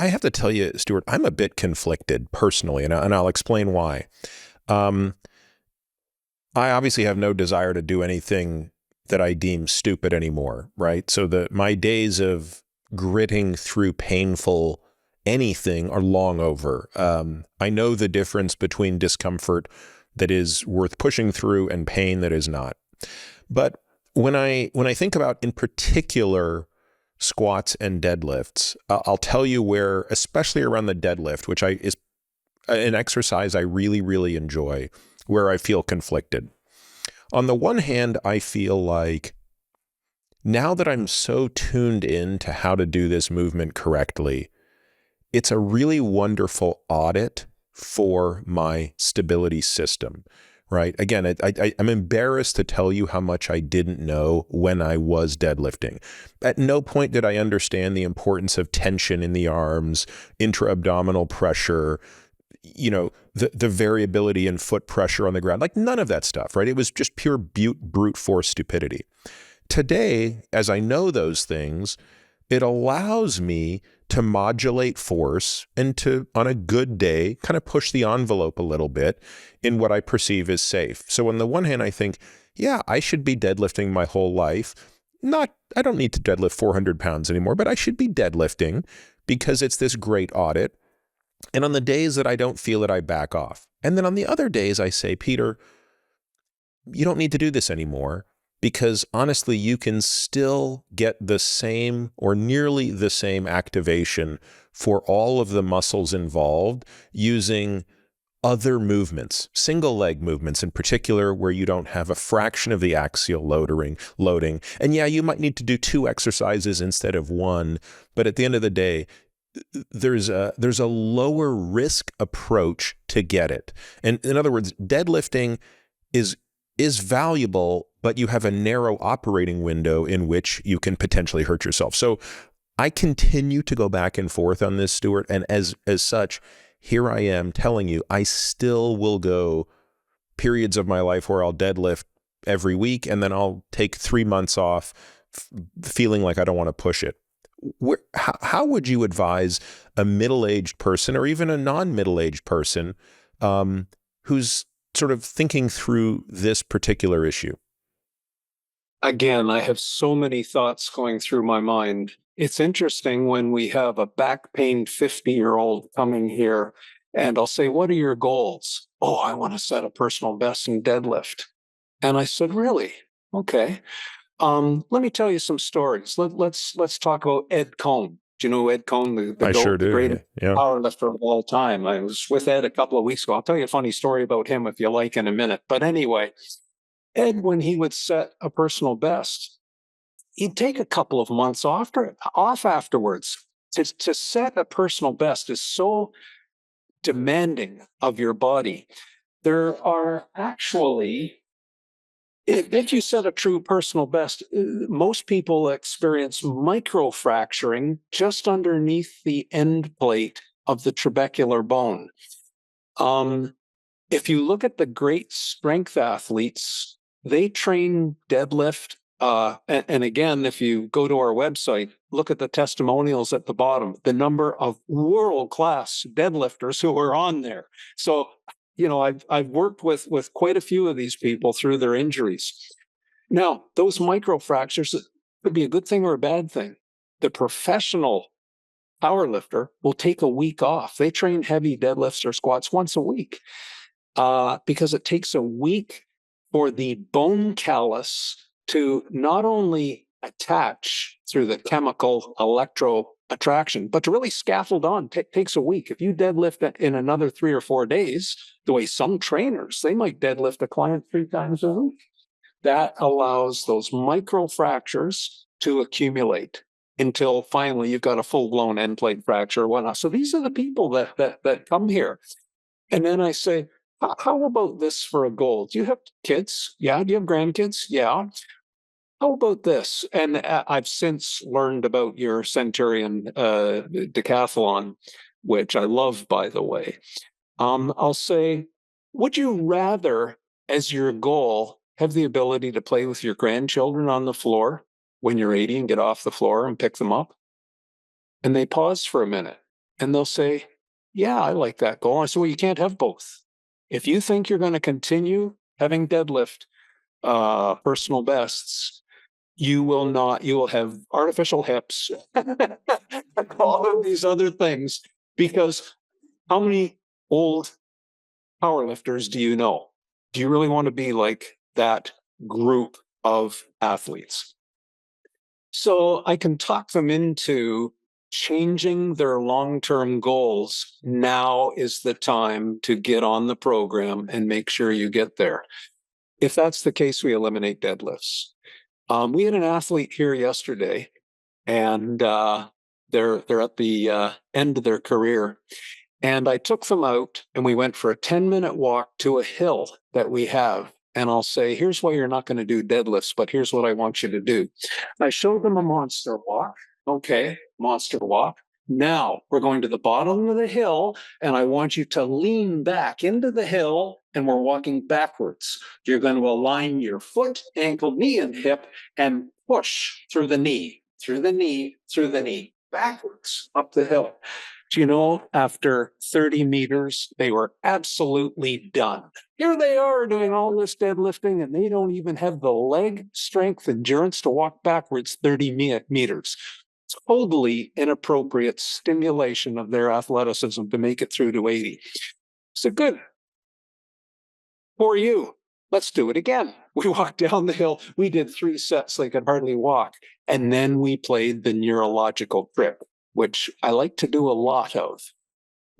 I have to tell you, Stuart, I'm a bit conflicted personally, and I'll explain why. Um, I obviously have no desire to do anything that I deem stupid anymore, right? So my days of gritting through painful anything are long over. I know the difference between discomfort that is worth pushing through and pain that is not. But when I think about, in particular, squats and deadlifts, I'll tell you where, especially around the deadlift, which is an exercise I really, really enjoy, where I feel conflicted. On the one hand, I feel like now that I'm so tuned in to how to do this movement correctly, it's a really wonderful audit for my stability system, right? Again, I'm embarrassed to tell you how much I didn't know when I was deadlifting. At no point did I understand the importance of tension in the arms, intra-abdominal pressure, the variability in foot pressure on the ground, like none of that stuff, right? It was just pure brute force stupidity. Today, as I know those things, it allows me to modulate force and to, on a good day, kind of push the envelope a little bit in what I perceive as safe. So on the one hand, I think, yeah, I should be deadlifting my whole life. I don't need to deadlift 400 pounds anymore, but I should be deadlifting because it's this great audit. And on the days that I don't feel it, I back off. And then on the other days, I say, Peter, you don't need to do this anymore, because honestly, you can still get the same or nearly the same activation for all of the muscles involved using other movements, single leg movements in particular, where you don't have a fraction of the axial loading. And yeah, you might need to do 2 exercises instead of 1, but at the end of the day, there's a lower risk approach to get it. And in other words, deadlifting is valuable, but you have a narrow operating window in which you can potentially hurt yourself. So I continue to go back and forth on this, Stuart, and as such, here I am telling you, I still will go periods of my life where I'll deadlift every week, and then I'll take 3 months off feeling like I don't want to push it. How would you advise a middle-aged person, or even a non-middle-aged person, who's sort of thinking through this particular issue? Again, I have so many thoughts going through my mind. It's interesting when we have a back pain 50-year-old coming here, and I'll say, what are your goals? Oh, I want to set a personal best in deadlift. And I said, really? Okay. Let me tell you some stories. Let's talk about Ed Cohn. Do you know Ed Cohn, the I sure GOAT, the do. greatest Yeah. powerlifter of all time? I was with Ed a couple of weeks ago. I'll tell you a funny story about him if you like in a minute. But anyway, Ed, when he would set a personal best, he'd take a couple of months off afterwards. To set a personal best is so demanding of your body. There are actually, if you set a true personal best, most people experience microfracturing just underneath the end plate of the trabecular bone. If you look at the great strength athletes, they train deadlift. And again, if you go to our website, look at the testimonials at the bottom, the number of world-class deadlifters who are on there. So, I've worked with quite a few of these people through their injuries. Now, those microfractures could be a good thing or a bad thing. The professional powerlifter will take a week off. They train heavy deadlifts or squats once a week because it takes a week for the bone callus to not only attach through the chemical electro attraction, but to really scaffold on. Takes a week. If you deadlift in another 3 or 4 days, the way some trainers, they might deadlift a client 3 times a week. That allows those micro fractures to accumulate until finally you've got a full-blown end plate fracture or whatnot. So these are the people that come here. And then I say, how about this for a goal? Do you have kids? Yeah. Do you have grandkids? Yeah. How about this? And I've since learned about your Centurion decathlon, which I love, by the way. I'll say, would you rather, as your goal, have the ability to play with your grandchildren on the floor when you're 80 and get off the floor and pick them up? And they pause for a minute. And they'll say, yeah, I like that goal. I say, well, you can't have both. If you think you're going to continue having deadlift personal bests, you will not, you will have artificial hips, all of these other things, because how many old powerlifters do you know? Do you really want to be like that group of athletes? So I can talk them into changing their long-term goals. Now is the time to get on the program and make sure you get there. If that's the case, we eliminate deadlifts. We had an athlete here yesterday, and they're at the end of their career. And I took them out and we went for a 10-minute walk to a hill that we have. And I'll say, here's why you're not going to do deadlifts, but here's what I want you to do. I showed them a monster walk. Okay, monster walk. Now we're going to the bottom of the hill, and I want you to lean back into the hill, and we're walking backwards. You're going to align your foot, ankle, knee, and hip, and push through the knee, through the knee, through the knee, backwards up the hill. Do you know, after 30 meters, they were absolutely done. Here they are doing all this deadlifting, and they don't even have the leg strength, endurance to walk backwards 30 meters. Totally inappropriate stimulation of their athleticism to make it through to 80. So good for you. Let's do it again. We walked down the hill. We did 3 sets. They could hardly walk. And then we played the neurological trip, which I like to do a lot of.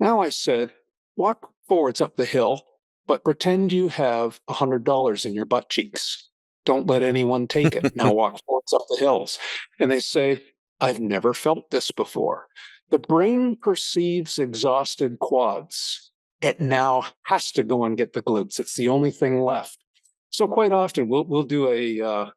Now I said, walk forwards up the hill, but pretend you have $100 in your butt cheeks. Don't let anyone take it. Now walk forwards up the hills. And they say, I've never felt this before. The brain perceives exhausted quads. It now has to go and get the glutes. It's the only thing left. So quite often we'll do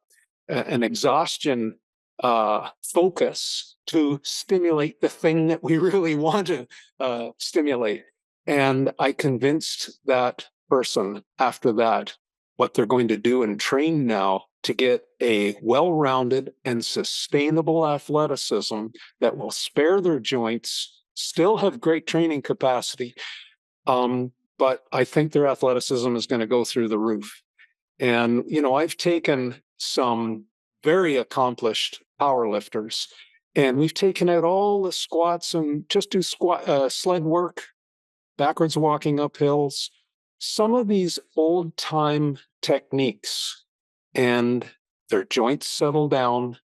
an exhaustion focus to stimulate the thing that we really want to stimulate. And I convinced that person after that what they're going to do and train now to get a well-rounded and sustainable athleticism that will spare their joints, still have great training capacity, but I think their athleticism is going to go through the roof. And, you know, I've taken some very accomplished power lifters, and we've taken out all the squats and just do sled work, backwards walking up hills, some of these old time techniques, and their joints settle down.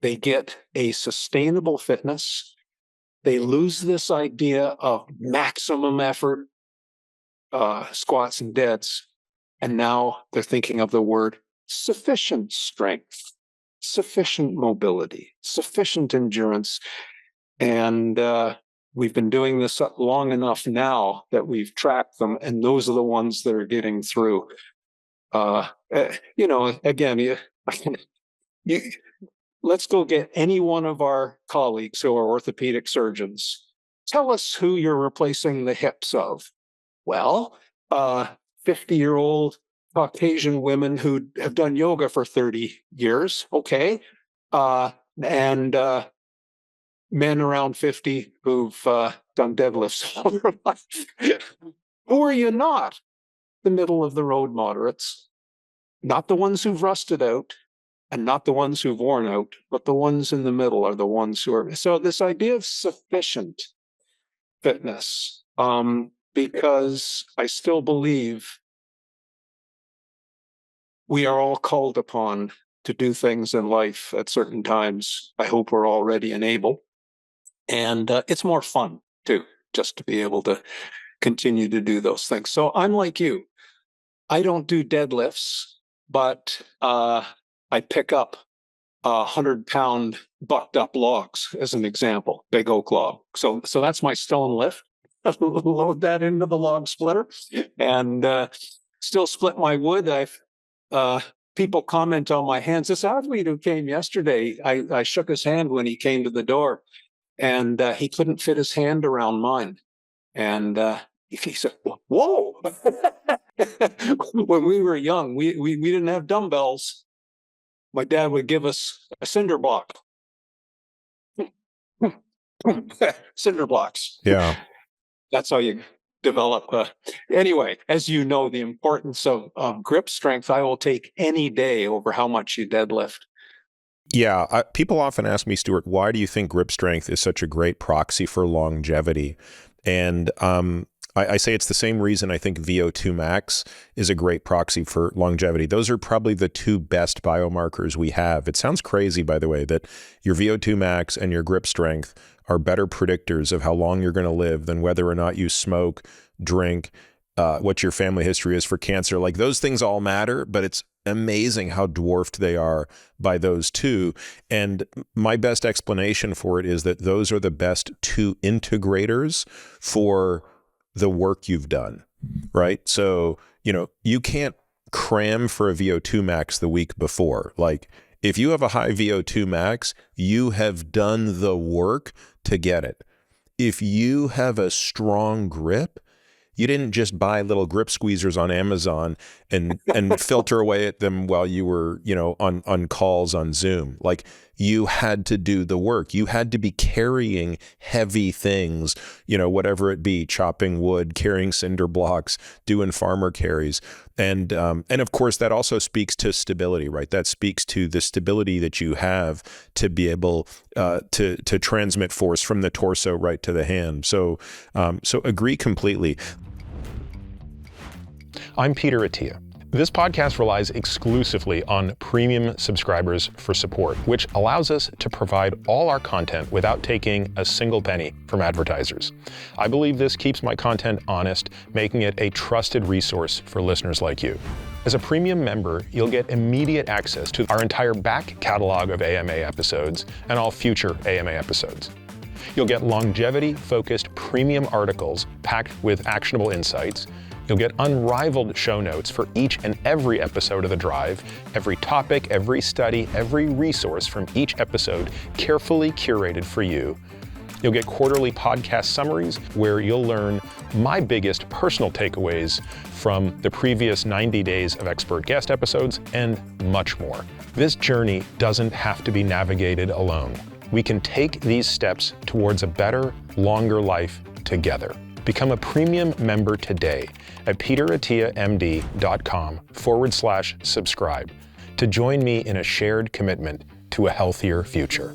They get a sustainable fitness. They lose this idea of maximum effort, squats and deads. And now they're thinking of the word sufficient strength, sufficient mobility, sufficient endurance. And we've been doing this long enough now that we've tracked them, and those are the ones that are getting through. You know, again, let's go get any one of our colleagues who are orthopedic surgeons. Tell us who you're replacing the hips of. Well, 50-year-old Caucasian women who have done yoga for 30 years. Okay. And men around 50 who've done deadlifts all their life. Who are you not? The middle of the road moderates, not the ones who've rusted out and not the ones who've worn out, but the ones in the middle are the ones who are. So this idea of sufficient fitness, because I still believe we are all called upon to do things in life at certain times. I hope we're all ready and able. And it's more fun, too, just to be able to continue to do those things. So I'm like you. I don't do deadlifts, but I pick up 100-pound bucked up logs as an example, big oak log. So that's my stone lift. Load that into the log splitter and still split my wood. People comment on my hands. This athlete who came yesterday, I shook his hand when he came to the door, and he couldn't fit his hand around mine. And he said, whoa. When we were young, we didn't have dumbbells. My dad would give us a cinder block. cinder blocks. Yeah. That's how you develop. Anyway, as you know, the importance of grip strength, I will take any day over how much you deadlift. Yeah. People often ask me, Stuart, why do you think grip strength is such a great proxy for longevity? And I say it's the same reason I think VO2 max is a great proxy for longevity. Those are probably the two best biomarkers we have. It sounds crazy, by the way, that your VO2 max and your grip strength are better predictors of how long you're going to live than whether or not you smoke, drink, what your family history is for cancer. Like those things all matter, but it's amazing how dwarfed they are by those two. And my best explanation for it is that those are the best two integrators for the work you've done, right? So, you can't cram for a VO2 max the week before. Like if you have a high VO2 max, you have done the work to get it. If you have a strong grip, you didn't just buy little grip squeezers on Amazon and filter away at them while you were, on calls on Zoom. Like you had to do the work. You had to be carrying heavy things, whatever it be, chopping wood, carrying cinder blocks, doing farmer carries. And of course, that also speaks to stability, right? That speaks to the stability that you have to be able to transmit force from the torso right to the hand. So agree completely. I'm Peter Attia. This podcast relies exclusively on premium subscribers for support, which allows us to provide all our content without taking a single penny from advertisers. I believe this keeps my content honest, making it a trusted resource for listeners like you. As a premium member, you'll get immediate access to our entire back catalog of AMA episodes and all future AMA episodes. You'll get longevity-focused premium articles packed with actionable insights. You'll get unrivaled show notes for each and every episode of The Drive, every topic, every study, every resource from each episode carefully curated for you. You'll get quarterly podcast summaries where you'll learn my biggest personal takeaways from the previous 90 days of expert guest episodes and much more. This journey doesn't have to be navigated alone. We can take these steps towards a better, longer life together. Become a premium member today at peterattiamd.com/subscribe to join me in a shared commitment to a healthier future.